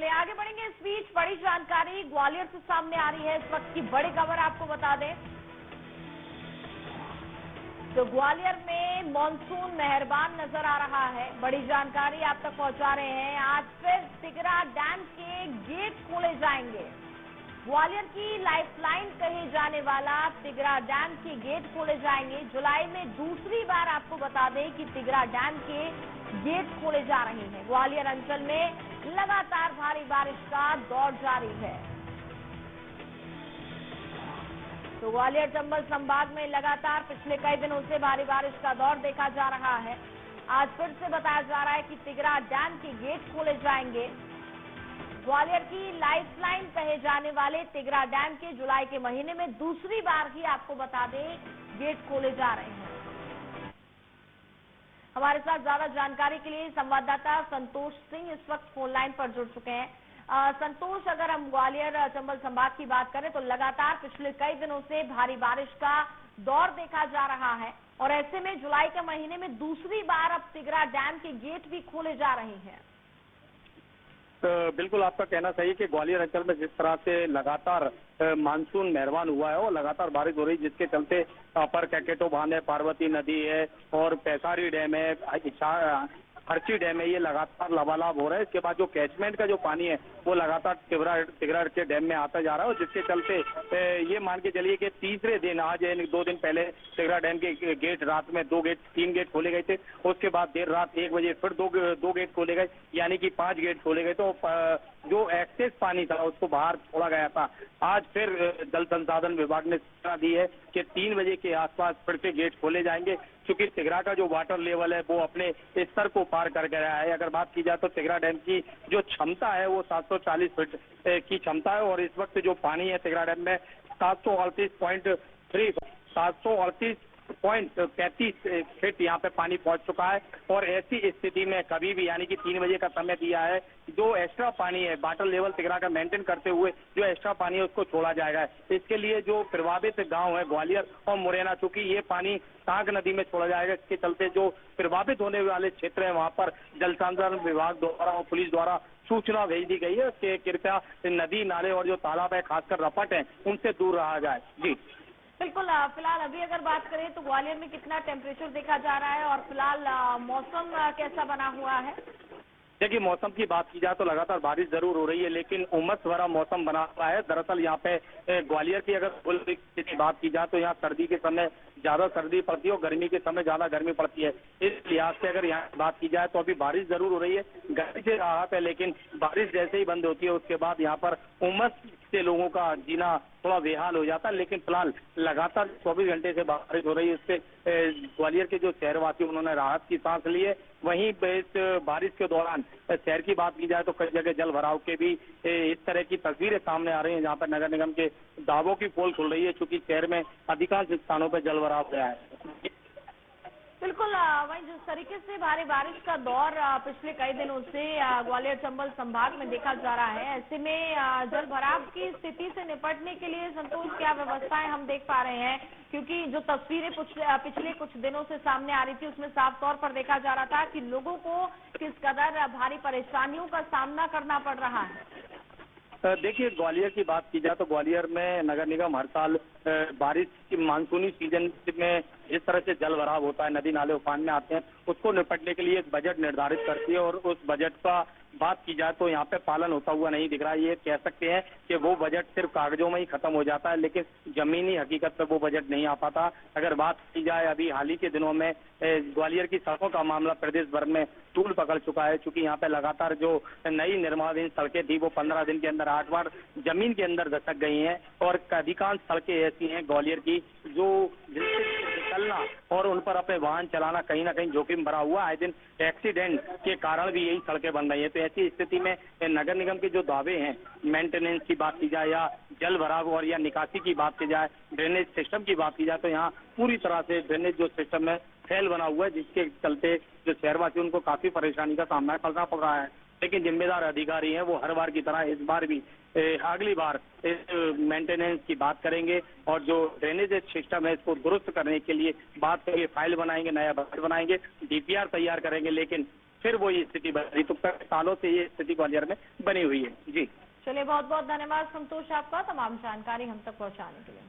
चलिए आगे बढ़ेंगे। इस बीच बड़ी जानकारी ग्वालियर से सामने आ रही है। इस वक्त की बड़ी खबर आपको बता दें तो ग्वालियर में मॉनसून मेहरबान नजर आ रहा है। बड़ी जानकारी आप तक पहुंचा रहे हैं। आज फिर तिगरा डैम के गेट खोले जाएंगे। ग्वालियर की लाइफलाइन कहे जाने वाला तिगरा डैम के गेट खोले जाएंगे। जुलाई में दूसरी बार आपको बता दें कि तिगरा डैम के गेट खोले जा रहे हैं। ग्वालियर अंचल में लगातार भारी बारिश का दौर जारी है। तो ग्वालियर चंबल संभाग में लगातार पिछले कई दिनों से भारी बारिश का दौर देखा जा रहा है। आज फिर से बताया जा रहा है कि तिगरा डैम के गेट खोले जाएंगे। ग्वालियर की लाइफलाइन कहे जाने वाले तिगरा डैम के जुलाई के महीने में दूसरी बार ही आपको बता दें गेट खोले जा रहे हैं। हमारे साथ ज्यादा जानकारी के लिए संवाददाता संतोष सिंह इस वक्त फोन लाइन पर जुड़ चुके हैं। संतोष, अगर हम ग्वालियर चंबल संभाग की बात करें तो लगातार पिछले कई दिनों से भारी बारिश का दौर देखा जा रहा है और ऐसे में जुलाई के महीने में दूसरी बार अब तिगरा डैम के गेट भी खोले जा रहे हैं। तो बिल्कुल आपका कहना सही है कि ग्वालियर अंचल में जिस तरह से लगातार मानसून मेहरबान हुआ है और लगातार बारिश हो रही है, जिसके चलते अपर कैकेटो बांध है, पार्वती नदी है और पैसारी डैम है, हरची डैम है, ये लगातार लबालब हो रहा है। इसके बाद जो कैचमेंट का जो पानी है वो लगातार तिगरा के डैम में आता जा रहा है और जिसके चलते ये मान के चलिए कि तीसरे दिन आज 2 दिन पहले तिगरा डैम के गेट रात में 3 गेट खोले गए थे। उसके बाद देर रात 1 बजे फिर दो गेट खोले गए, यानी कि 5 गेट खोले गए। तो जो एक्सेस पानी था उसको बाहर छोड़ा गया था। आज फिर जल संसाधन विभाग ने सूचना दी है कि 3 बजे के आसपास फिर से गेट खोले जाएंगे, क्योंकि तिगरा का जो वाटर लेवल है वो अपने स्तर को पार कर गया है। अगर बात की जाए तो तिगरा डैम की जो क्षमता है वो 740 फीट की क्षमता है और इस वक्त जो पानी है तिगरा डैम में 738.35 फीट यहाँ पे पानी पहुंच चुका है। और ऐसी स्थिति में कभी भी, यानी कि 3 बजे का समय दिया है, जो एक्स्ट्रा पानी है वाटर लेवल तिगरा का मेंटेन करते हुए जो एक्स्ट्रा पानी है उसको छोड़ा जाएगा। इसके लिए जो प्रभावित गांव है ग्वालियर और मुरैना, चूंकि ये पानी टांग नदी में छोड़ा जाएगा, इसके चलते जो प्रभावित होने वाले क्षेत्र है वहां पर जल संसाधन विभाग द्वारा और पुलिस द्वारा सूचना भेज दी गई है कि कृपया नदी नाले और जो तालाब है खासकर रपट है उनसे दूर रहा जाए। जी बिल्कुल। फिलहाल अभी अगर बात करें तो ग्वालियर में कितना टेम्परेचर देखा जा रहा है और फिलहाल मौसम कैसा बना हुआ है? देखिए, मौसम की बात की जाए तो लगातार बारिश जरूर हो रही है, लेकिन उमस भरा मौसम बना हुआ है। दरअसल यहाँ पे ग्वालियर की अगर बात की जाए तो यहाँ सर्दी के समय ज्यादा सर्दी पड़ती है और गर्मी के समय ज्यादा गर्मी पड़ती है। इस लिहाज से अगर यहाँ बात की जाए तो अभी बारिश जरूर हो रही है, गर्मी से राहत है, लेकिन बारिश जैसे ही बंद होती है उसके बाद यहाँ पर उमस से लोगों का जीना थोड़ा बेहाल हो जाता है। लेकिन फिलहाल लगातार 24 घंटे से बारिश हो रही है, इससे ग्वालियर के जो शहरवासी उन्होंने राहत की सांस ली है। वहीं इस बारिश के दौरान शहर की बात की जाए तो कई जगह जल भराव के भी इस तरह की तस्वीरें सामने आ रही हैं, जहां पर नगर निगम के दावों की पोल खुल रही है, क्योंकि शहर में अधिकांश स्थानों पर जल भराव गया है। बिल्कुल। वहीं जिस तरीके से भारी बारिश का दौर पिछले कई दिनों से ग्वालियर चंबल संभाग में देखा जा रहा है, ऐसे में जल भराव की स्थिति से निपटने के लिए संतोष क्या व्यवस्थाएं हम देख पा रहे हैं? क्योंकि जो तस्वीरें पिछले कुछ दिनों से सामने आ रही थी उसमें साफ तौर पर देखा जा रहा था कि लोगों को किस कदर भारी परेशानियों का सामना करना पड़ रहा है। देखिए, ग्वालियर की बात की जाए तो ग्वालियर में नगर निगम हर साल बारिश की मानसूनी सीजन में जिस तरह से जल भराव होता है, नदी नाले उफान में आते हैं, उसको निपटने के लिए एक बजट निर्धारित करती है और उस बजट का बात की जाए तो यहाँ पे पालन होता हुआ नहीं दिख रहा है। ये कह सकते हैं कि वो बजट सिर्फ कागजों में ही खत्म हो जाता है, लेकिन जमीनी हकीकत पे वो बजट नहीं आ पाता। अगर बात की जाए अभी हाल ही के दिनों में ग्वालियर की सड़कों का मामला प्रदेश भर में तूल पकड़ चुका है, क्योंकि यहाँ पे लगातार जो नई निर्माणाधीन सड़कें थी वो 15 दिन के अंदर 8 बार जमीन के अंदर दस्तक गई हैं और अधिकांश सड़कें ऐसी हैं ग्वालियर की जो निकलना और उन पर अपने वाहन चलाना कहीं ना कहीं जोखिम भरा हुआ है। दिन एक्सीडेंट के कारण भी यही सड़कें बन रही है। तो ऐसी स्थिति में नगर निगम के जो दावे हैं, मेंटेनेंस की बात की जाए या जल भराव और या निकासी की बात की जाए, ड्रेनेज सिस्टम की बात की जाए, तो यहाँ पूरी तरह से ड्रेनेज जो सिस्टम है फैल बना हुआ है, जिसके चलते जो शहरवासी उनको काफी परेशानी का सामना करना पड़ रहा है। लेकिन जिम्मेदार अधिकारी हैं वो हर बार की तरह इस बार भी अगली बार इस मेंटेनेंस की बात करेंगे और जो ड्रेनेज सिस्टम है इसको दुरुस्त करने के लिए बात करेंगे, फाइल बनाएंगे, नया बजट बनाएंगे, डीपीआर तैयार करेंगे। लेकिन फिर वो ये स्थिति बनी। तो कई सालों से ये स्थिति ग्वालियर में बनी हुई है। जी चलिए, बहुत बहुत धन्यवाद संतोष आपका तमाम जानकारी हम तक पहुंचाने के लिए।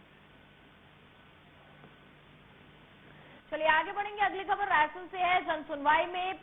चलिए आगे बढ़ेंगे, अगली खबर रायसेन से है। जन सुनवाई में